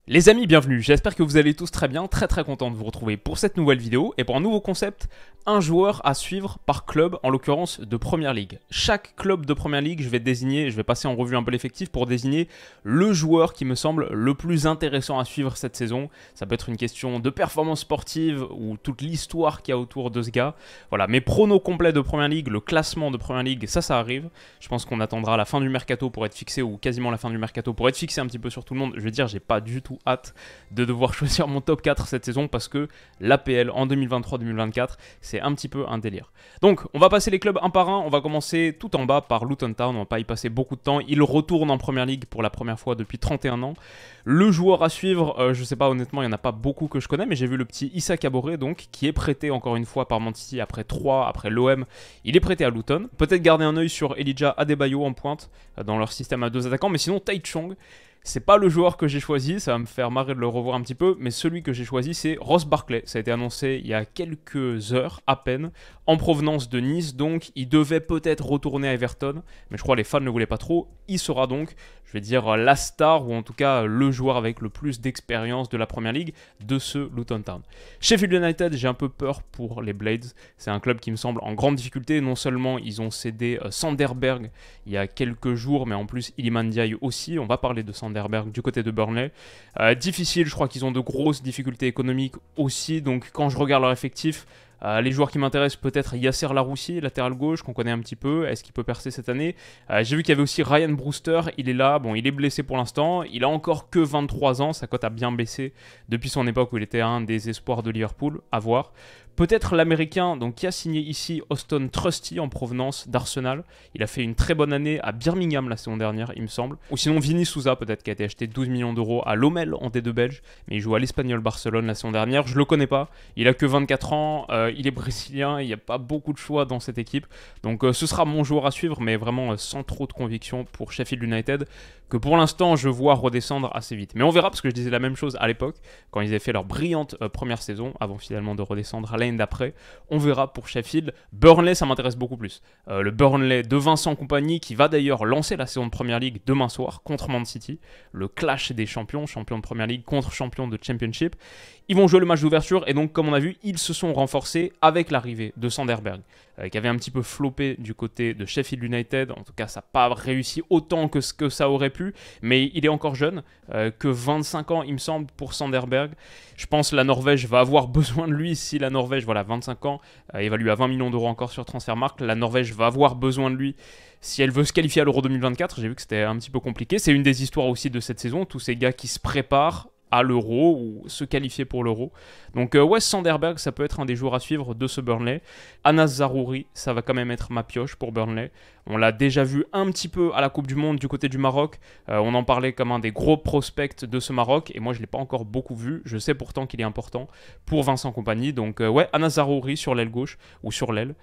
Les amis, bienvenue, j'espère que vous allez tous très bien, très content de vous retrouver pour cette nouvelle vidéo et pour un nouveau concept, un joueur à suivre par club, en l'occurrence de Première Ligue. Chaque club de Première Ligue, je vais passer en revue un peu l'effectif pour désigner le joueur qui me semble le plus intéressant à suivre cette saison. Ça peut être une question de performance sportive ou toute l'histoire qu'il y a autour de ce gars. Voilà, mes pronos complets de Première Ligue, le classement de Première Ligue, ça arrive. Je pense qu'on attendra la fin du mercato pour être fixé ou quasiment la fin du mercato pour être fixé un petit peu sur tout le monde. Je veux dire, j'ai pas du tout hâte de devoir choisir mon top 4 cette saison parce que l'APL en 2023-2024 c'est un petit peu un délire. Donc on va passer les clubs un par un, on va commencer tout en bas par Luton Town, on va pas y passer beaucoup de temps, il retourne en Première Ligue pour la première fois depuis 31 ans. Le joueur à suivre, je sais pas honnêtement, il n'y en a pas beaucoup que je connais, mais j'ai vu le petit Issa Kaboré donc qui est prêté encore une fois par Man City après l'OM, il est prêté à Luton. Peut-être garder un œil sur Elijah Adebayo en pointe dans leur système à deux attaquants, mais sinon Tai Chong, c'est pas le joueur que j'ai choisi, ça va me faire marrer de le revoir un petit peu, mais celui que j'ai choisi c'est Ross Barkley. Ça a été annoncé il y a quelques heures à peine, en provenance de Nice, donc il devait peut-être retourner à Everton, mais je crois que les fans ne voulaient pas trop. Il sera donc, je vais dire, la star, ou en tout cas le joueur avec le plus d'expérience de la Première Ligue de ce Luton Town. Sheffield United, j'ai un peu peur pour les Blades, c'est un club qui me semble en grande difficulté, non seulement ils ont cédé Sanderberg il y a quelques jours, mais en plus Iliman Ndiaye aussi, on va parler de Sanderberg du côté de Burnley. Difficile, je crois qu'ils ont de grosses difficultés économiques aussi, donc quand je regarde leur effectif, les joueurs qui m'intéressent, peut-être Yasser Laroussi, latéral gauche, qu'on connaît un petit peu. Est-ce qu'il peut percer cette année? J'ai vu qu'il y avait aussi Ryan Brewster, il est là. Bon, il est blessé pour l'instant. Il a encore que 23 ans. Sa cote a bien baissé depuis son époque où il était un des espoirs de Liverpool. À voir. Peut-être l'américain donc, qui a signé ici Austin Trusty en provenance d'Arsenal. Il a fait une très bonne année à Birmingham la saison dernière, il me semble. Ou sinon Vini Souza, peut-être, qui a été acheté 12 millions d'euros à Lommel en D2 belge. Mais il joue à l'Espagnol Barcelone la saison dernière. Je le connais pas. Il a que 24 ans. Il est brésilien. Il n'y a pas beaucoup de choix dans cette équipe. Donc ce sera mon joueur à suivre, mais vraiment sans trop de conviction pour Sheffield United, que pour l'instant je vois redescendre assez vite. Mais on verra, parce que je disais la même chose à l'époque, quand ils avaient fait leur brillante première saison, avant finalement de redescendre à l'année d'après. On verra pour Sheffield. Burnley, ça m'intéresse beaucoup plus. Le Burnley de Vincent Kompany, qui va d'ailleurs lancer la saison de Première Ligue demain soir contre Man City. Le clash des champions, champion de Première Ligue contre champion de Championship. Ils vont jouer le match d'ouverture et donc, comme on a vu, ils se sont renforcés avec l'arrivée de Sanderberg, qui avait un petit peu floppé du côté de Sheffield United. En tout cas, ça n'a pas réussi autant que ce que ça aurait pu, mais il est encore jeune, que 25 ans, il me semble, pour Sanderberg. Je pense que la Norvège va avoir besoin de lui. Si la Norvège, voilà, 25 ans, évalué à 20 millions d'euros encore sur Transfermarkt, la Norvège va avoir besoin de lui si elle veut se qualifier à l'Euro 2024. J'ai vu que c'était un petit peu compliqué. C'est une des histoires aussi de cette saison, tous ces gars qui se préparent à l'Euro ou se qualifier pour l'Euro. Donc Wes Sanderberg, ça peut être un des joueurs à suivre de ce Burnley. Anas Zaroury, ça va quand même être ma pioche pour Burnley. On l'a déjà vu un petit peu à la Coupe du Monde du côté du Maroc. On en parlait comme un des gros prospects de ce Maroc, et moi je ne l'ai pas encore beaucoup vu. Je sais pourtant qu'il est important pour Vincent Kompany. Donc ouais, Anas Zaroury sur l'aile gauche, ou sur l'aile,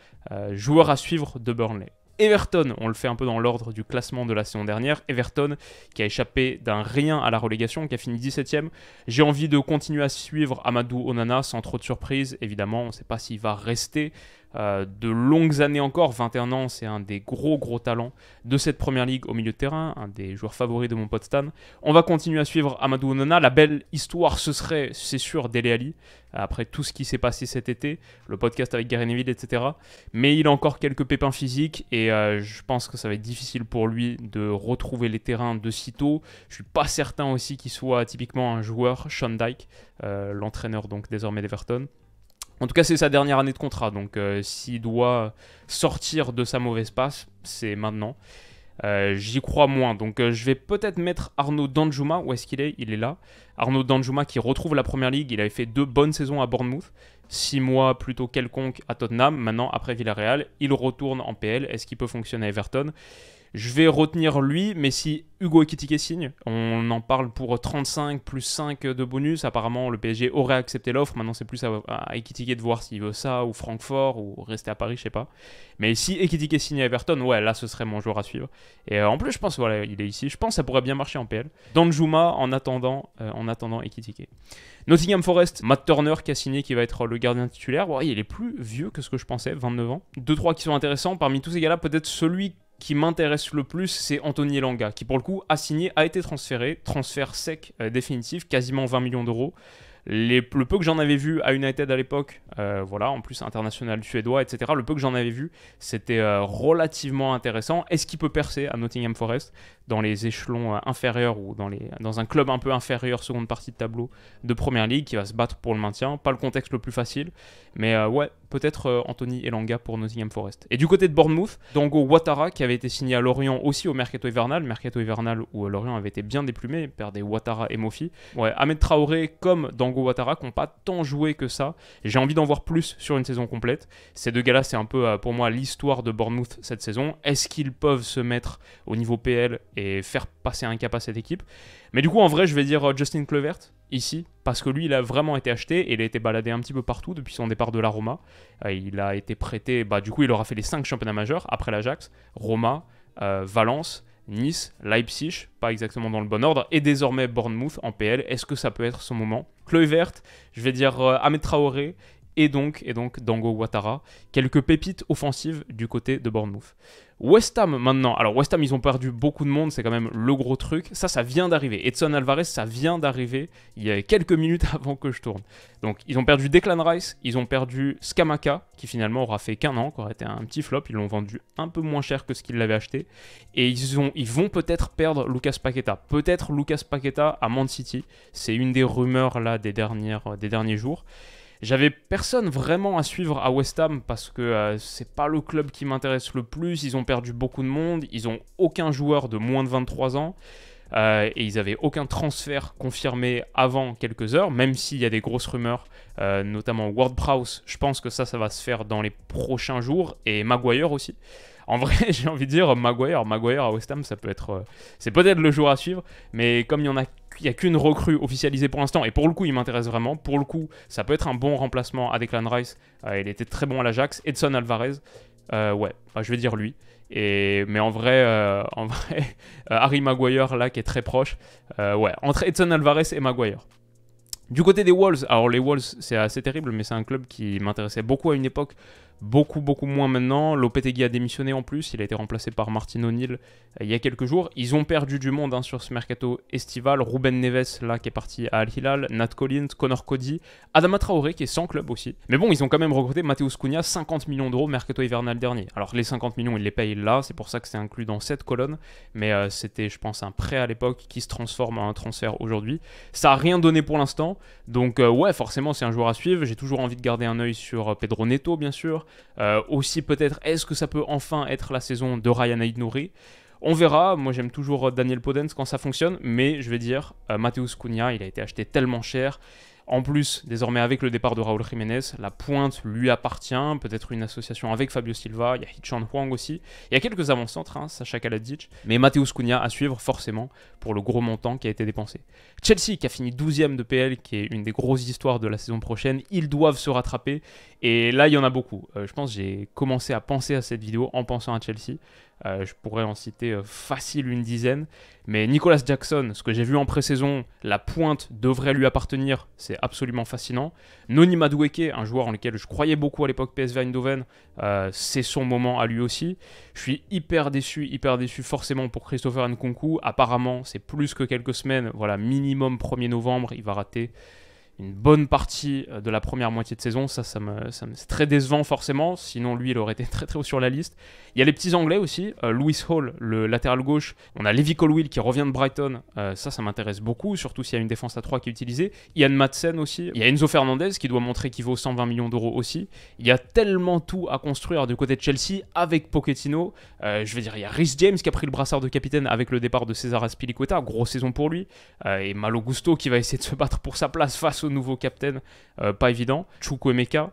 joueur à suivre de Burnley. Everton, on le fait un peu dans l'ordre du classement de la saison dernière. Everton qui a échappé d'un rien à la relégation, qui a fini 17ème. J'ai envie de continuer à suivre Amadou Onana sans trop de surprise. Évidemment, on ne sait pas s'il va rester de longues années encore. 21 ans, c'est un des gros talents de cette Première Ligue au milieu de terrain, un des joueurs favoris de mon pote Stan. On va continuer à suivre Amadou Onana. La belle histoire, ce serait, c'est sûr, Dele Alli, après tout ce qui s'est passé cet été, le podcast avec Gary Neville, etc. Mais il a encore quelques pépins physiques et je pense que ça va être difficile pour lui de retrouver les terrains de sitôt. Je suis pas certain aussi qu'il soit typiquement un joueur, Sean Dyche, l'entraîneur donc désormais d'Everton. En tout cas, c'est sa dernière année de contrat, donc s'il doit sortir de sa mauvaise passe, c'est maintenant. J'y crois moins, donc je vais peut-être mettre Arnaud Danjuma. Où est-ce qu'il est? Il est là. Arnaud Danjuma qui retrouve la Première Ligue. Il avait fait 2 bonnes saisons à Bournemouth, 6 mois plutôt quelconque à Tottenham. Maintenant, après Villarreal, il retourne en PL. Est-ce qu'il peut fonctionner à Everton? Je vais retenir lui, mais si Hugo Ekitike signe, on en parle pour 35 plus 5 de bonus. Apparemment, le PSG aurait accepté l'offre. Maintenant, c'est plus à Ekitike de voir s'il veut ça, ou Francfort, ou rester à Paris, je sais pas. Mais si Ekitike signe à Everton, ouais, là, ce serait mon joueur à suivre. Et en plus, je pense, voilà, il est ici. Je pense que ça pourrait bien marcher en PL. Danjuma, en attendant Ekitike. Nottingham Forest, Matt Turner qui a signé, qui va être le gardien titulaire. Ouais, il est plus vieux que ce que je pensais, 29 ans. 2-3 qui sont intéressants. Parmi tous ces gars-là, peut-être celui qui m'intéresse le plus, c'est Anthony Elanga, qui pour le coup a signé, a été transféré, transfert sec définitif, quasiment 20 millions d'euros. Le peu que j'en avais vu à United à l'époque, voilà, en plus international suédois, etc., le peu que j'en avais vu, c'était relativement intéressant. Est-ce qu'il peut percer à Nottingham Forest dans les échelons inférieurs ou dans un club un peu inférieur, seconde partie de tableau de Première Ligue, qui va se battre pour le maintien? Pas le contexte le plus facile, mais ouais, peut-être Anthony Elanga pour Nottingham Forest. Et du côté de Bournemouth, Dango Ouattara, qui avait été signé à Lorient aussi au mercato hivernal où Lorient avait été bien déplumé, perdait Ouattara et Mofi. Ouais, Ahmed Traoré comme Dango Ouattara qui n'ont pas tant joué que ça. J'ai envie d'en voir plus sur une saison complète. Ces deux gars-là, c'est un peu pour moi l'histoire de Bournemouth cette saison. Est-ce qu'ils peuvent se mettre au niveau PL et faire passer un cap à cette équipe? Mais du coup, en vrai, je vais dire Justin Kluivert ici, parce que lui, il a vraiment été acheté et il a été baladé un petit peu partout depuis son départ de la Roma. Il a été prêté, du coup, il aura fait les 5 championnats majeurs après l'Ajax, Roma, Valence, Nice, Leipzig, pas exactement dans le bon ordre, et désormais Bournemouth en PL. Est-ce que ça peut être son moment? Kluivert, je vais dire Ahmed Traoré, et donc Dango Ouattara. Quelques pépites offensives du côté de Bournemouth. West Ham maintenant. Alors West Ham, ils ont perdu beaucoup de monde, c'est quand même le gros truc. Ça vient d'arriver. Edson Alvarez, ça vient d'arriver il y a quelques minutes avant que je tourne. Donc ils ont perdu Declan Rice, ils ont perdu Scamacca, qui finalement aura fait qu'un an, qui aurait été un petit flop. Ils l'ont vendu un peu moins cher que ce qu'ils l'avaient acheté. Et ils vont peut-être perdre Lucas Paqueta. Peut-être Lucas Paqueta à Man City. C'est une des rumeurs là des derniers jours. J'avais personne vraiment à suivre à West Ham parce que c'est pas le club qui m'intéresse le plus. Ils ont perdu beaucoup de monde. Ils ont aucun joueur de moins de 23 ans. Et ils n'avaient aucun transfert confirmé avant quelques heures, même s'il y a des grosses rumeurs, notamment Ward-Prowse. Je pense que ça va se faire dans les prochains jours. Et Maguire aussi. En vrai, j'ai envie de dire Maguire à West Ham, c'est peut-être le jour à suivre, mais comme il n'y a qu'une recrue officialisée pour l'instant, et pour le coup, il m'intéresse vraiment. Pour le coup, ça peut être un bon remplacement à Declan Rice. Il était très bon à l'Ajax. Edson Alvarez, je vais dire lui. Mais en vrai, Harry Maguire là, qui est très proche. Entre Edson Alvarez et Maguire. Du côté des Wolves, alors les Wolves, c'est assez terrible, mais c'est un club qui m'intéressait beaucoup à une époque. Beaucoup moins maintenant. Lopetegui a démissionné en plus. Il a été remplacé par Martin O'Neill il y a quelques jours. Ils ont perdu du monde sur ce mercato estival. Ruben Neves, là, qui est parti à Al Hilal. Nat Collins, Connor Cody. Adama Traoré, qui est sans club aussi. Mais bon, ils ont quand même recruté Matheus Cunha, 50 millions d'euros mercato hivernal dernier. Alors, les 50 millions, ils les payent là. C'est pour ça que c'est inclus dans cette colonne. Mais c'était, je pense, un prêt à l'époque qui se transforme en un transfert aujourd'hui. Ça n'a rien donné pour l'instant. Donc, ouais, forcément, c'est un joueur à suivre. J'ai toujours envie de garder un œil sur Pedro Neto, bien sûr. Aussi peut-être, est-ce que ça peut enfin être la saison de Ryan Aït-Nouri? On verra. Moi j'aime toujours Daniel Podence quand ça fonctionne, mais je vais dire Matheus Cunha, il a été acheté tellement cher. En plus, désormais avec le départ de Raúl Jiménez, la pointe lui appartient, peut-être une association avec Fabio Silva, il y a Hee-chan Hwang aussi. Il y a quelques avant-centres, Sacha Kalajic, mais Matheus Cunha à suivre forcément pour le gros montant qui a été dépensé. Chelsea qui a fini 12e de PL, qui est une des grosses histoires de la saison prochaine, ils doivent se rattraper, et là il y en a beaucoup. Je pense que j'ai commencé à penser à cette vidéo en pensant à Chelsea. Je pourrais en citer facile une dizaine. Mais Nicolas Jackson, ce que j'ai vu en pré-saison, la pointe devrait lui appartenir, c'est absolument fascinant. Noni Madueke, un joueur en lequel je croyais beaucoup à l'époque PSV Eindhoven, c'est son moment à lui aussi. Je suis hyper déçu forcément pour Christopher Nkunku. Apparemment, c'est plus que quelques semaines. Voilà, minimum 1er novembre, il va rater une bonne partie de la première moitié de saison. C'est très décevant forcément, sinon lui il aurait été très haut sur la liste. Il y a les petits anglais aussi, Lewis Hall, le latéral gauche, on a Levi Colwill qui revient de Brighton, ça m'intéresse beaucoup, surtout s'il y a une défense à 3 qui est utilisée. Ian Madsen aussi, il y a Enzo Fernandez qui doit montrer qu'il vaut 120 millions d'euros aussi. Il y a tellement tout à construire du côté de Chelsea avec Pochettino. Je veux dire, il y a Reece James qui a pris le brassard de capitaine avec le départ de César Azpilicueta, grosse saison pour lui, et Malo Gusto qui va essayer de se battre pour sa place face au nouveau capitaine, pas évident. Chukwuemeka,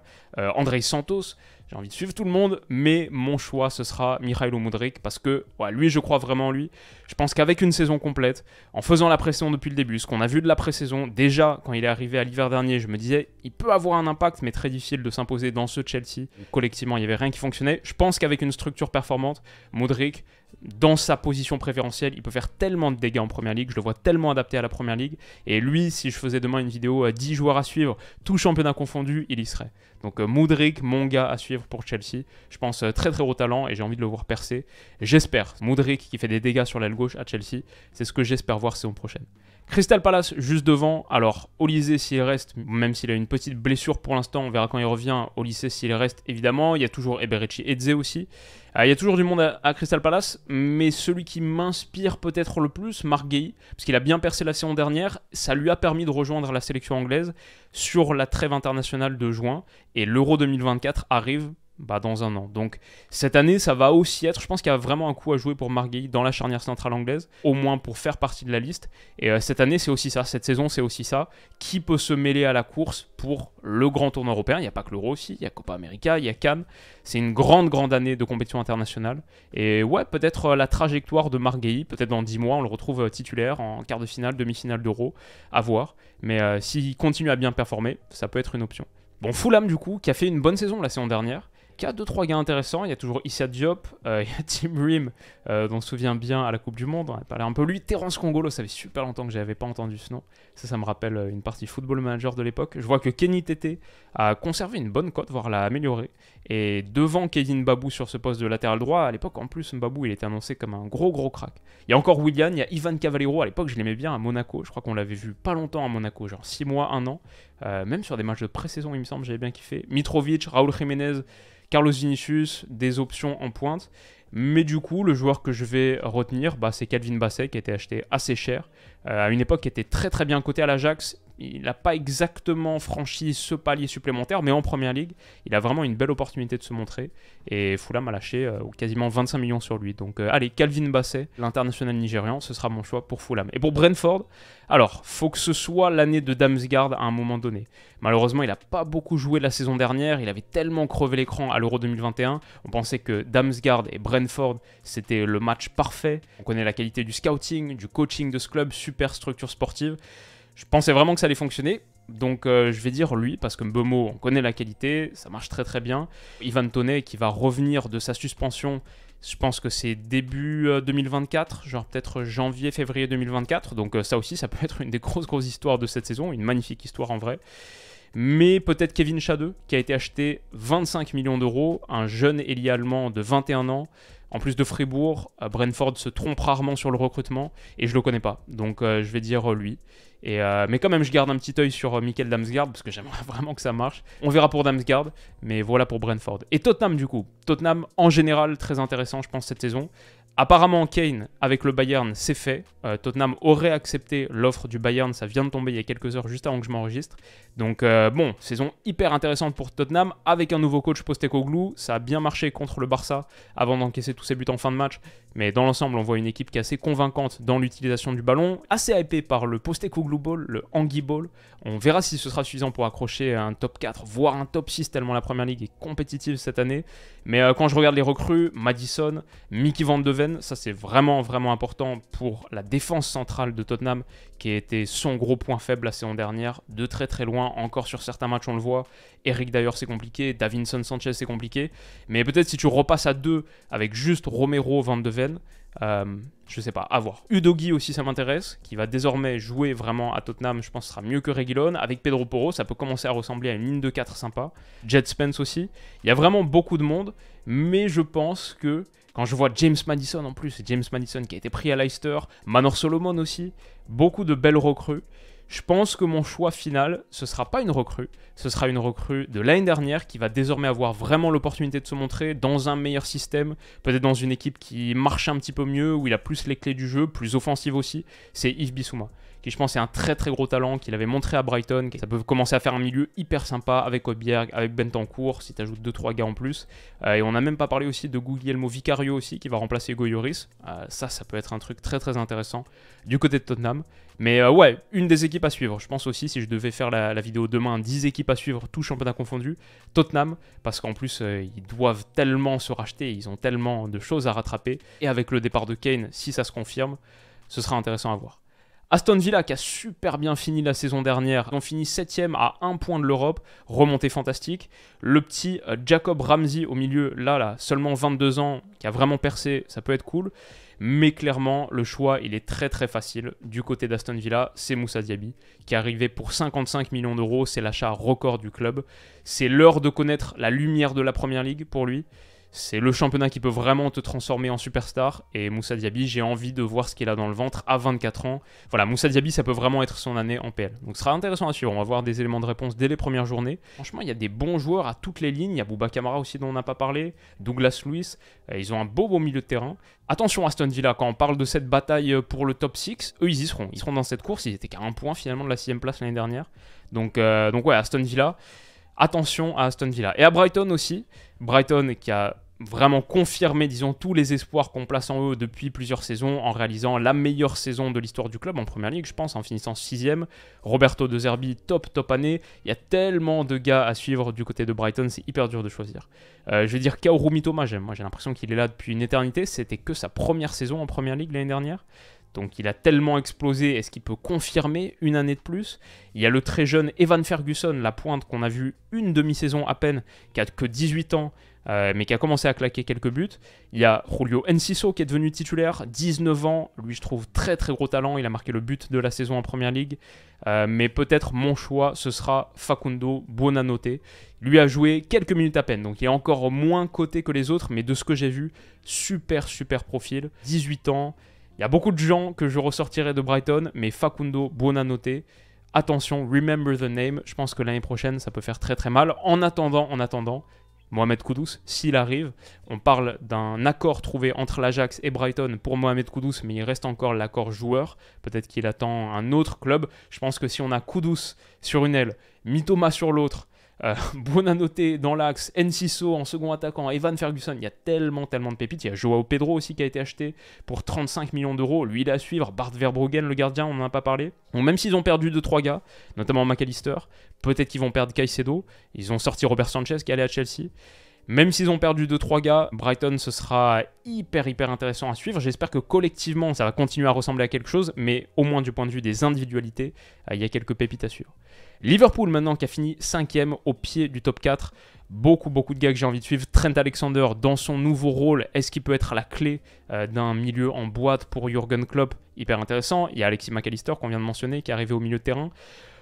Andrei Santos. J'ai envie de suivre tout le monde, mais mon choix, ce sera Mykhailo Mudryk, parce que lui, je crois vraiment en lui. Je pense qu'avec une saison complète, en faisant la pré-saison depuis le début, ce qu'on a vu de la pré-saison, déjà, quand il est arrivé à l'hiver dernier, je me disais, il peut avoir un impact, mais très difficile de s'imposer dans ce Chelsea. Collectivement, il n'y avait rien qui fonctionnait. Je pense qu'avec une structure performante, Mudryk, dans sa position préférentielle, il peut faire tellement de dégâts en Première Ligue, je le vois tellement adapté à la Première Ligue, et lui, si je faisais demain une vidéo 10 joueurs à suivre, tout championnat confondu, il y serait. Donc Mudryk, mon gars à suivre suivre pour Chelsea. Je pense très très gros talent et j'ai envie de le voir percer. J'espère. Mudryk qui fait des dégâts sur l'aile gauche à Chelsea, c'est ce que j'espère voir saison prochaine. Crystal Palace juste devant, alors Olysée s'il reste, même s'il a une petite blessure pour l'instant, on verra quand il revient, Olysée s'il reste évidemment, il y a toujours Eberechi Eze aussi, il y a toujours du monde à Crystal Palace, mais celui qui m'inspire peut-être le plus, Marc Guéhi, parce qu'il a bien percé la saison dernière, ça lui a permis de rejoindre la sélection anglaise sur la trêve internationale de juin, et l'Euro 2024 arrive dans un an. Donc cette année, ça va aussi être, je pense qu'il y a vraiment un coup à jouer pour Marc Guéhi dans la charnière centrale anglaise, au moins pour faire partie de la liste. Et cette année, c'est aussi ça, cette saison, c'est aussi ça. Qui peut se mêler à la course pour le grand tournoi européen? Il n'y a pas que l'Euro aussi, il y a Copa América, il y a Cannes. C'est une grande année de compétition internationale. Et ouais, peut-être la trajectoire de Marc Guéhi, peut-être dans 10 mois, on le retrouve titulaire en quart de finale, demi-finale d'Euro, à voir. Mais s'il continue à bien performer, ça peut être une option. Bon, Fulham du coup, qui a fait une bonne saison la saison dernière, qui a 2-3 gars intéressants. Il y a toujours Issa Diop, il y a Tim Ream, dont on se souvient bien à la Coupe du Monde. On a parlé un peu lui. Terence Kongolo, ça fait super longtemps que je n'avais pas entendu ce nom. Ça me rappelle une partie Football Manager de l'époque. Je vois que Kenny Tété a conservé une bonne cote, voire l'a améliorée. Et devant Kevin Babou sur ce poste de latéral droit, à l'époque en plus, Babou il était annoncé comme un gros crack. Il y a encore Willian, il y a Ivan Cavaleiro, à l'époque je l'aimais bien à Monaco. Je crois qu'on l'avait vu pas longtemps à Monaco, genre 6 mois, 1 an. Même sur des matchs de pré-saison, il me semble, j'avais bien kiffé. Mitrovic, Raúl Jiménez, Carlos Vinicius, des options en pointe. Mais du coup, le joueur que je vais retenir, c'est Calvin Bassey, qui a été acheté assez cher. À une époque, qui était très bien coté à l'Ajax. Il n'a pas exactement franchi ce palier supplémentaire, mais en Première Ligue, il a vraiment une belle opportunité de se montrer. Et Fulham a lâché quasiment 25 millions sur lui. Donc allez, Calvin Bassey, l'international nigérian, ce sera mon choix pour Fulham. Et pour Brentford, alors, faut que ce soit l'année de Damsgaard à un moment donné. Malheureusement, il n'a pas beaucoup joué la saison dernière. Il avait tellement crevé l'écran à l'Euro 2021. On pensait que Damsgaard et Brentford, c'était le match parfait. On connaît la qualité du scouting, du coaching de ce club, super structure sportive. Je pensais vraiment que ça allait fonctionner, donc je vais dire lui, parce que Mbeumo, on connaît la qualité, ça marche très bien. Ivan Toney qui va revenir de sa suspension, je pense que c'est début 2024, genre peut-être janvier, février 2024, donc ça aussi, ça peut être une des grosses histoires de cette saison, une magnifique histoire en vrai. Mais peut-être Kevin Schade, qui a été acheté 25 millions d'euros, un jeune ailier allemand de 21 ans. En plus de Fribourg, Brentford se trompe rarement sur le recrutement et je le connais pas. Donc je vais dire lui. Mais quand même, je garde un petit œil sur Mikkel Damsgaard parce que j'aimerais vraiment que ça marche. On verra pour Damsgaard, mais voilà pour Brentford. Et Tottenham du coup. Tottenham en général très intéressant je pense cette saison. Apparemment, Kane, avec le Bayern, c'est fait. Tottenham aurait accepté l'offre du Bayern. Ça vient de tomber il y a quelques heures, juste avant que je m'enregistre. Donc, bon, saison hyper intéressante pour Tottenham. Avec un nouveau coach, Postecoglou. Ça a bien marché contre le Barça avant d'encaisser tous ses buts en fin de match. Mais dans l'ensemble, on voit une équipe qui est assez convaincante dans l'utilisation du ballon. Assez hypée par le Postecoglou Ball, le Anguille Ball. On verra si ce sera suffisant pour accrocher un top 4, voire un top 6, tellement la Première Ligue est compétitive cette année. Mais quand je regarde les recrues, Maddison, Mickey Van de Ven, ça c'est vraiment important pour la défense centrale de Tottenham qui a été son gros point faible la saison dernière, de très loin, encore sur certains matchs on le voit. Eric d'ailleurs c'est compliqué, Davinson Sanchez c'est compliqué, mais peut-être si tu repasses à 2 avec juste Romero Van de Ven, je sais pas, à voir. Udogie aussi ça m'intéresse, qui va désormais jouer vraiment à Tottenham, je pense que ce sera mieux que Reguilón. Avec Pedro Porro, ça peut commencer à ressembler à une ligne de 4 sympa. Jet Spence aussi, il y a vraiment beaucoup de monde, mais je pense que quand je vois James Maddison en plus, James Maddison qui a été pris à Leicester, Manor Solomon aussi, beaucoup de belles recrues. Je pense que mon choix final, ce ne sera pas une recrue, ce sera une recrue de l'année dernière qui va désormais avoir vraiment l'opportunité de se montrer dans un meilleur système, peut-être dans une équipe qui marche un petit peu mieux, où il a plus les clés du jeu, plus offensive aussi, c'est Yves Bissouma, qui je pense est un très gros talent, qu'il avait montré à Brighton, ça peut commencer à faire un milieu hyper sympa avec Højbjerg, avec Bentancur, si tu ajoutes 2-3 gars en plus. Et on n'a même pas parlé aussi de Guglielmo Vicario aussi, qui va remplacer Hugo Lloris. Ça peut être un truc très intéressant du côté de Tottenham. Mais ouais, une des équipes à suivre. Je pense aussi, si je devais faire la vidéo demain, 10 équipes à suivre, tout championnat confondu, Tottenham, parce qu'en plus, ils doivent tellement se racheter, ils ont tellement de choses à rattraper. Et avec le départ de Kane, si ça se confirme, ce sera intéressant à voir. Aston Villa qui a super bien fini la saison dernière, ils ont fini 7ème à 1 point de l'Europe, remontée fantastique. Le petit Jacob Ramsey au milieu, là, seulement 22 ans, qui a vraiment percé, ça peut être cool. Mais clairement, le choix, il est très très facile. Du côté d'Aston Villa, c'est Moussa Diaby, qui est arrivé pour 55 millions d'euros. C'est l'achat record du club. C'est l'heure de connaître la lumière de la Première Ligue pour lui. C'est le championnat qui peut vraiment te transformer en superstar. Et Moussa Diaby, j'ai envie de voir ce qu'il a dans le ventre à 24 ans. Voilà, Moussa Diaby, ça peut vraiment être son année en PL. Donc ce sera intéressant à suivre. On va voir des éléments de réponse dès les premières journées. Franchement, il y a des bons joueurs à toutes les lignes. Il y a Bouba Kamara aussi dont on n'a pas parlé. Douglas Luiz. Ils ont un beau milieu de terrain. Attention Aston Villa, quand on parle de cette bataille pour le top 6, eux ils y seront. Ils seront dans cette course. Ils étaient qu'à 1 point finalement de la 6ème place l'année dernière. Donc ouais, Aston Villa. Attention à Aston Villa. Et à Brighton aussi. Brighton qui a vraiment confirmé, disons, tous les espoirs qu'on place en eux depuis plusieurs saisons en réalisant la meilleure saison de l'histoire du club en Première Ligue, je pense, en finissant 6ème. Roberto De Zerbi, top année. Il y a tellement de gars à suivre du côté de Brighton, c'est hyper dur de choisir. Je vais dire Kaoru Mitoma, moi j'ai l'impression qu'il est là depuis une éternité. C'était que sa première saison en Première Ligue l'année dernière. Donc il a tellement explosé, est-ce qu'il peut confirmer une année de plus? Il y a le très jeune Evan Ferguson, la pointe qu'on a vu une demi-saison à peine, qui a que 18 ans, mais qui a commencé à claquer quelques buts. Il y a Julio Enciso qui est devenu titulaire, 19 ans, lui je trouve très très gros talent, il a marqué le but de la saison en Première Ligue. Mais peut-être mon choix, ce sera Facundo Buonanotte. Lui a joué quelques minutes à peine, donc il est encore moins coté que les autres, mais de ce que j'ai vu, super profil, 18 ans. Il y a beaucoup de gens que je ressortirai de Brighton, mais Facundo Buonanotte, attention, remember the name, je pense que l'année prochaine, ça peut faire très très mal. En attendant, Mohamed Kudus, s'il arrive, on parle d'un accord trouvé entre l'Ajax et Brighton pour Mohamed Kudus, mais il reste encore l'accord joueur. Peut-être qu'il attend un autre club. Je pense que si on a Kudus sur une aile, Mitoma sur l'autre, Buonanotte dans l'axe, Enciso en second attaquant, Evan Ferguson, il y a tellement de pépites. Il y a Joao Pedro aussi qui a été acheté pour 35 millions d'euros. Lui, il est à suivre. Bart Verbruggen, le gardien, on n'en a pas parlé. Bon, même s'ils ont perdu 2-3 gars, notamment McAllister, peut-être qu'ils vont perdre Caicedo. Ils ont sorti Robert Sanchez qui allait à Chelsea. Même s'ils ont perdu 2-3 gars, Brighton, ce sera hyper intéressant à suivre. J'espère que collectivement, ça va continuer à ressembler à quelque chose, mais au moins du point de vue des individualités, il y a quelques pépites à suivre. Liverpool maintenant qui a fini 5ème au pied du top 4. Beaucoup de gars que j'ai envie de suivre. Trent Alexander dans son nouveau rôle, est-ce qu'il peut être la clé d'un milieu en boîte pour Jürgen Klopp? Hyper intéressant. Il y a Alexis McAllister qu'on vient de mentionner qui est arrivé au milieu de terrain.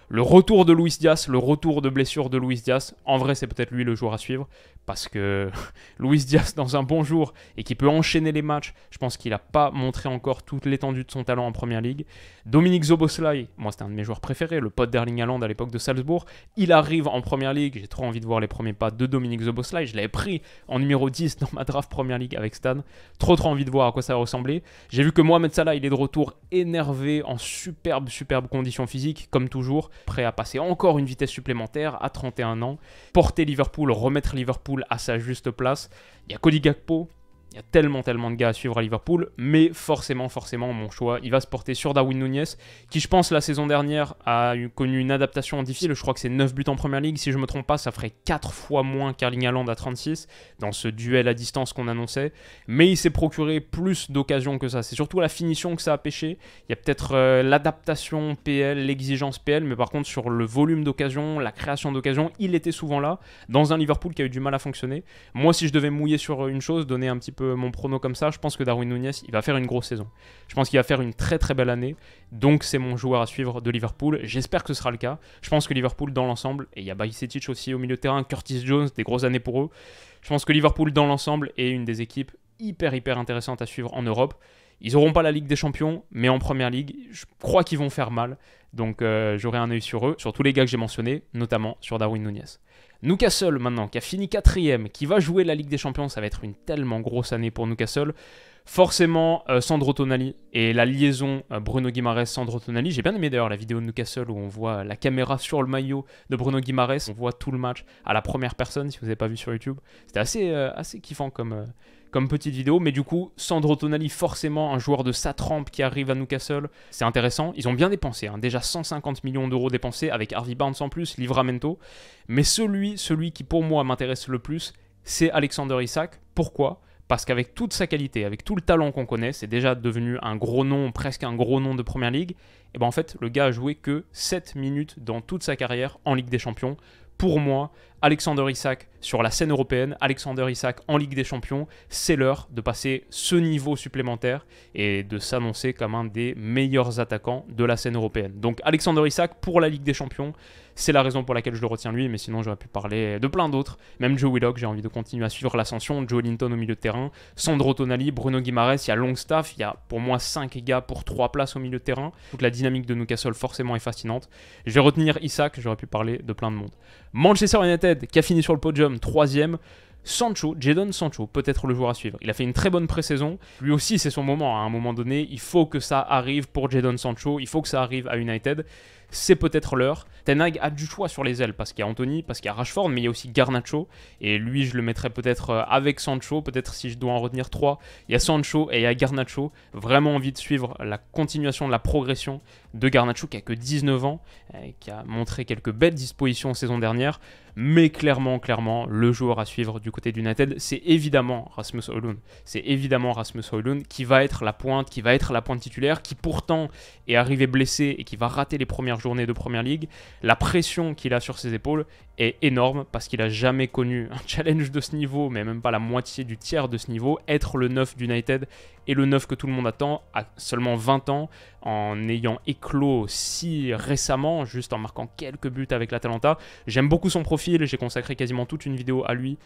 Le retour de Luis Diaz, le retour de blessure de Luis Diaz, en vrai c'est peut-être lui le joueur à suivre, parce que Luis Diaz dans un bon jour et qui peut enchaîner les matchs, je pense qu'il n'a pas montré encore toute l'étendue de son talent en Première Ligue. Dominique Szoboszlai, moi c'était un de mes joueurs préférés, le pote d'Erling Haaland à l'époque de Salzbourg, il arrive en Première Ligue, j'ai trop envie de voir les premiers pas de Dominique Szoboszlai, je l'avais pris en numéro 10 dans ma draft Première Ligue avec Stan, trop envie de voir à quoi ça va ressembler. J'ai vu que Mohamed Salah il est de retour énervé en superbe conditions physiques, comme toujours, prêt à passer encore une vitesse supplémentaire à 31 ans, porter Liverpool, remettre Liverpool à sa juste place. Il y a Cody Gakpo, il y a tellement de gars à suivre à Liverpool, mais forcément, mon choix, il va se porter sur Darwin Núñez, qui je pense la saison dernière a connu une adaptation difficile. Je crois que c'est 9 buts en Première Ligue, si je ne me trompe pas, ça ferait 4 fois moins qu'Erling Haaland à 36, dans ce duel à distance qu'on annonçait, mais il s'est procuré plus d'occasions que ça. C'est surtout la finition que ça a pêché. Il y a peut-être l'adaptation PL, l'exigence PL, mais par contre sur le volume d'occasions, la création d'occasions, il était souvent là, dans un Liverpool qui a eu du mal à fonctionner. Moi, si je devais mouiller sur une chose, donner un petit peu mon prono comme ça, je pense que Darwin Núñez, il va faire une grosse saison. Je pense qu'il va faire une très belle année, donc c'est mon joueur à suivre de Liverpool. J'espère que ce sera le cas. Je pense que Liverpool dans l'ensemble, et il y a Bajcetic aussi au milieu de terrain, Curtis Jones, des grosses années pour eux. Je pense que Liverpool dans l'ensemble est une des équipes hyper intéressantes à suivre en Europe. Ils n'auront pas la Ligue des Champions, mais en Première Ligue, je crois qu'ils vont faire mal. Donc j'aurai un œil sur eux, sur tous les gars que j'ai mentionnés, notamment sur Darwin Núñez. Newcastle maintenant, qui a fini 4ème, qui va jouer la Ligue des Champions, ça va être une tellement grosse année pour Newcastle. Forcément, Sandro Tonali et la liaison Bruno Guimaraes-Sandro Tonali. J'ai bien aimé d'ailleurs la vidéo de Newcastle où on voit la caméra sur le maillot de Bruno Guimaraes. On voit tout le match à la première personne, si vous n'avez pas vu sur YouTube. C'était assez kiffant comme petite vidéo, mais du coup, Sandro Tonali, forcément un joueur de sa trempe qui arrive à Newcastle, c'est intéressant. Ils ont bien dépensé, déjà 150 millions d'euros dépensés avec Harvey Barnes en plus, Livramento. Mais celui qui pour moi m'intéresse le plus, c'est Alexander Isak. Pourquoi ? Parce qu'avec toute sa qualité, avec tout le talent qu'on connaît, c'est déjà devenu un gros nom, presque un gros nom de Première Ligue. Et ben en fait, le gars a joué que 7 minutes dans toute sa carrière en Ligue des Champions. Pour moi, Alexander Isak sur la scène européenne, Alexander Isak en Ligue des Champions, c'est l'heure de passer ce niveau supplémentaire et de s'annoncer comme un des meilleurs attaquants de la scène européenne. Donc Alexander Isak pour la Ligue des Champions, c'est la raison pour laquelle je le retiens lui, mais sinon j'aurais pu parler de plein d'autres. Même Joe Willock, j'ai envie de continuer à suivre l'ascension, Joe Linton au milieu de terrain, Sandro Tonali, Bruno Guimaraes, il y a Longstaff, il y a pour moi 5 gars pour 3 places au milieu de terrain. Toute la dynamique de Newcastle forcément est fascinante. Je vais retenir Isak, j'aurais pu parler de plein de monde. Manchester United qui a fini sur le podium 3e. Sancho, Jadon Sancho, peut-être le joueur à suivre. Il a fait une très bonne pré-saison. Lui aussi, c'est son moment. À un moment donné, il faut que ça arrive pour Jadon Sancho. Il faut que ça arrive à United. C'est peut-être l'heure. Ten Hag a du choix sur les ailes parce qu'il y a Anthony, parce qu'il y a Rashford, mais il y a aussi Garnacho. Et lui, je le mettrais peut-être avec Sancho. Peut-être si je dois en retenir 3. Il y a Sancho et il y a Garnacho. Vraiment envie de suivre la continuation de la progression de Garnacho qui a que 19 ans, qui a montré quelques belles dispositions saison dernière. Mais clairement, le joueur à suivre du côté d'United, c'est évidemment Rasmus Højlund. C'est évidemment Rasmus Højlund qui va être la pointe, titulaire, qui pourtant est arrivé blessé et qui va rater les premières journées de Première Ligue. La pression qu'il a sur ses épaules est énorme parce qu'il n'a jamais connu un challenge de ce niveau, mais même pas la moitié du tiers de ce niveau. Être le 9 d'United et le 9 que tout le monde attend à seulement 20 ans, en ayant éclos si récemment, juste en marquant quelques buts avec l'Atalanta. J'aime beaucoup son profil, j'ai consacré quasiment toute une vidéo à lui,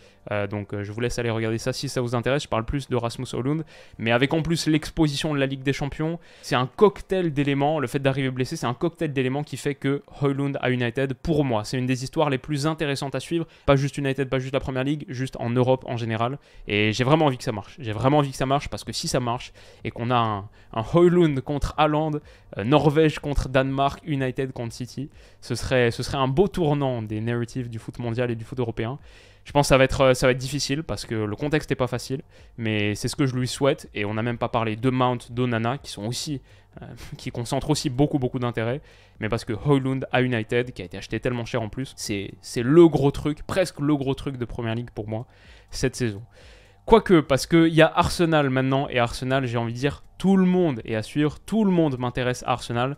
donc je vous laisse aller regarder ça si ça vous intéresse. Je parle plus de Rasmus Højlund, mais avec en plus l'exposition de la Ligue des Champions, c'est un cocktail d'éléments, le fait d'arriver blessé, c'est un cocktail d'éléments qui fait que Højlund à United, pour moi, c'est une des histoires les plus intéressantes à suivre, pas juste United, pas juste la Première Ligue, juste en Europe en général, et j'ai vraiment envie que ça marche. J'ai vraiment envie que ça marche parce que si ça marche et qu'on a un Højlund contre Haaland, Norvège contre Danemark, United contre City, ce serait un beau tournant des narratives du foot mondial et du foot européen. Je pense que ça va être difficile parce que le contexte n'est pas facile, mais c'est ce que je lui souhaite. Et on n'a même pas parlé de Mount, d'Onana qui sont aussi, qui concentrent aussi beaucoup d'intérêt. Mais parce que Højlund à United, qui a été acheté tellement cher en plus, c'est le gros truc, presque le gros truc de Première Ligue pour moi cette saison. Quoique, parce qu'il y a Arsenal maintenant, et Arsenal, j'ai envie de dire, tout le monde est à suivre, tout le monde m'intéresse à Arsenal,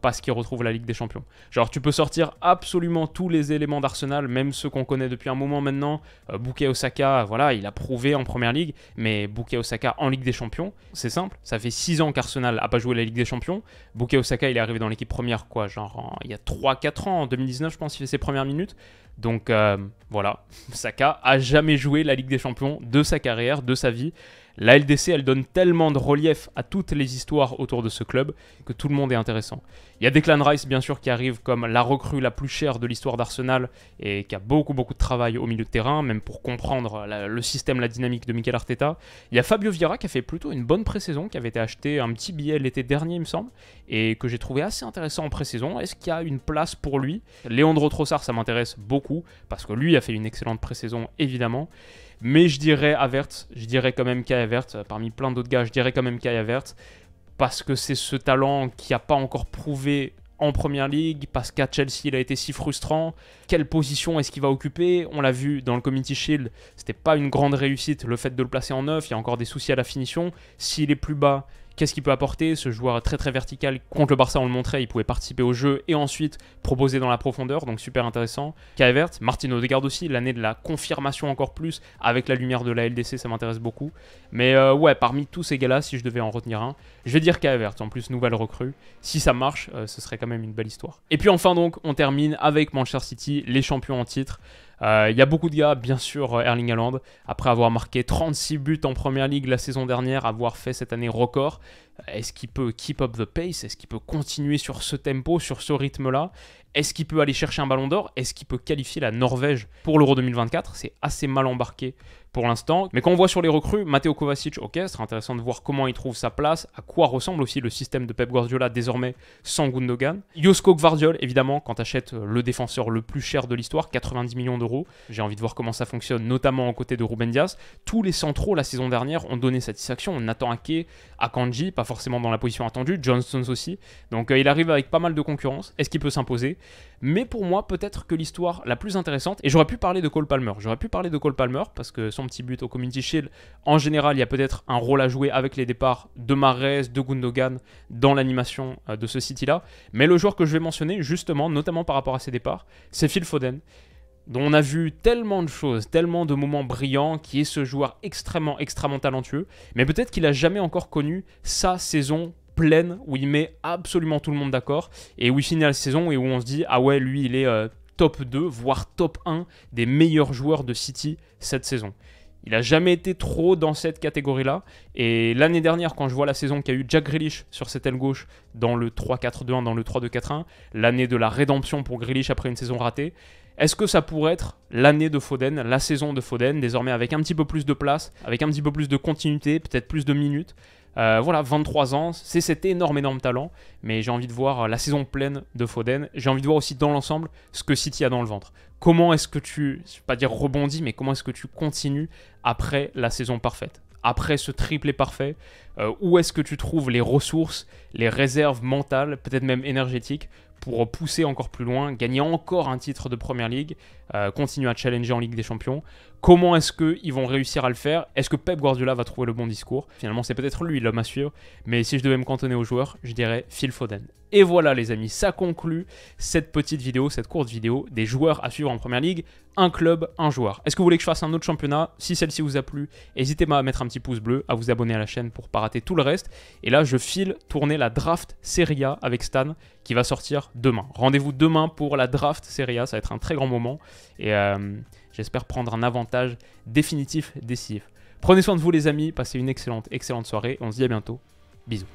parce qu'il retrouve la Ligue des Champions. Genre, tu peux sortir absolument tous les éléments d'Arsenal, même ceux qu'on connaît depuis un moment maintenant. Bukayo Saka, voilà, il a prouvé en Première Ligue, mais Bukayo Saka en Ligue des Champions, c'est simple. Ça fait 6 ans qu'Arsenal n'a pas joué la Ligue des Champions. Bukayo Saka, il est arrivé dans l'équipe première, quoi, genre il y a 3-4 ans, en 2019, je pense, il fait ses premières minutes. Donc voilà, Saka a jamais joué la Ligue des Champions de sa carrière, de sa vie. La LDC, elle donne tellement de relief à toutes les histoires autour de ce club que tout le monde est intéressant. Il y a Declan Rice, bien sûr, qui arrive comme la recrue la plus chère de l'histoire d'Arsenal et qui a beaucoup de travail au milieu de terrain, même pour comprendre le système, la dynamique de Mikel Arteta. Il y a Fabio Vieira qui a fait plutôt une bonne pré-saison, qui avait été acheté un petit billet l'été dernier, il me semble, et que j'ai trouvé assez intéressant en pré-saison. Est-ce qu'il y a une place pour lui? Leandro Trossard, ça m'intéresse beaucoup, parce que lui a fait une excellente pré-saison, évidemment. Mais je dirais Havertz, je dirais quand même Kai Havertz, parmi plein d'autres gars, je dirais quand même Kai Havertz, parce que c'est ce talent qui n'a pas encore prouvé en Première Ligue, parce qu'à Chelsea il a été si frustrant. Quelle position est-ce qu'il va occuper? On l'a vu dans le Community Shield, c'était pas une grande réussite le fait de le placer en 9, il y a encore des soucis à la finition. S'il est plus bas, qu'est-ce qu'il peut apporter? Ce joueur très vertical, contre le Barça on le montrait, il pouvait participer au jeu et ensuite proposer dans la profondeur, donc super intéressant. Kai Havertz, Martin Odegaard aussi, l'année de la confirmation encore plus, avec la lumière de la LDC, ça m'intéresse beaucoup. Mais ouais, parmi tous ces gars-là, si je devais en retenir un, je vais dire Kai Havertz, en plus nouvelle recrue. Si ça marche, ce serait quand même une belle histoire. Et puis enfin donc, on termine avec Manchester City, les champions en titre. Il y a beaucoup de gars, bien sûr, Erling Haaland, après avoir marqué 36 buts en Première Ligue la saison dernière, avoir fait cette année record. Est-ce qu'il peut keep up the pace? Est-ce qu'il peut continuer sur ce tempo, sur ce rythme-là? Est-ce qu'il peut aller chercher un ballon d'or? Est-ce qu'il peut qualifier la Norvège pour l'Euro 2024? C'est assez mal embarqué pour l'instant. Mais quand on voit sur les recrues, Mateo Kovacic, ok, ce sera intéressant de voir comment il trouve sa place, à quoi ressemble aussi le système de Pep Guardiola désormais sans Gundogan. Josko Gvardiol, évidemment, quand tu achètes le défenseur le plus cher de l'histoire, 90 millions d'euros. J'ai envie de voir comment ça fonctionne, notamment aux côtés de Ruben Dias. Tous les centraux la saison dernière ont donné satisfaction. Nathan Ake, Akanji, pas forcément dans la position attendue, John Stones aussi. Donc il arrive avec pas mal de concurrence. Est-ce qu'il peut s'imposer? Mais pour moi, peut-être que l'histoire la plus intéressante, et j'aurais pu parler de Cole Palmer. J'aurais pu parler de Cole Palmer parce que son petit but au Community Shield, en général, il y a peut-être un rôle à jouer avec les départs de Mahrez, de Gundogan dans l'animation de ce City-là. Mais le joueur que je vais mentionner, justement, notamment par rapport à ses départs, c'est Phil Foden, dont on a vu tellement de choses, tellement de moments brillants, qui est ce joueur extrêmement talentueux, mais peut-être qu'il n'a jamais encore connu sa saison pleine, où il met absolument tout le monde d'accord, et où il finit la saison et où on se dit, ah ouais, lui il est top 2, voire top 1 des meilleurs joueurs de City cette saison. Il n'a jamais été trop dans cette catégorie-là. Et l'année dernière, quand je vois la saison qu'a eu Jack Grealish sur cette aile gauche dans le 3-4-2-1, dans le 3-2-4-1, l'année de la rédemption pour Grealish après une saison ratée, est-ce que ça pourrait être l'année de Foden, la saison de Foden, désormais avec un petit peu plus de place, avec un petit peu plus de continuité, peut-être plus de minutes? Voilà, 23 ans, c'est cet énorme talent, mais j'ai envie de voir la saison pleine de Foden. J'ai envie de voir aussi dans l'ensemble ce que City a dans le ventre. Comment est-ce que tu, je ne vais pas dire rebondis, mais comment est-ce que tu continues après la saison parfaite? Après ce triplé parfait, où est-ce que tu trouves les ressources, les réserves mentales, peut-être même énergétiques, pour pousser encore plus loin, gagner encore un titre de Premier League, continuer à challenger en Ligue des Champions? Comment est-ce qu'ils vont réussir à le faire? Est-ce que Pep Guardiola va trouver le bon discours? Finalement, c'est peut-être lui l'homme à suivre, mais si je devais me cantonner aux joueurs, je dirais Phil Foden. Et voilà les amis, ça conclut cette petite vidéo, cette courte vidéo des joueurs à suivre en Premier League. Un club, un joueur. Est-ce que vous voulez que je fasse un autre championnat? Si celle-ci vous a plu, n'hésitez pas à mettre un petit pouce bleu, à vous abonner à la chaîne pour ne pas rater tout le reste. Et là, je file tourner la draft Serie A avec Stan qui va sortir demain. Rendez-vous demain pour la draft Serie A, ça va être un très grand moment. Et j'espère prendre un avantage définitif, décisif. Prenez soin de vous les amis, passez une excellente soirée. On se dit à bientôt. Bisous.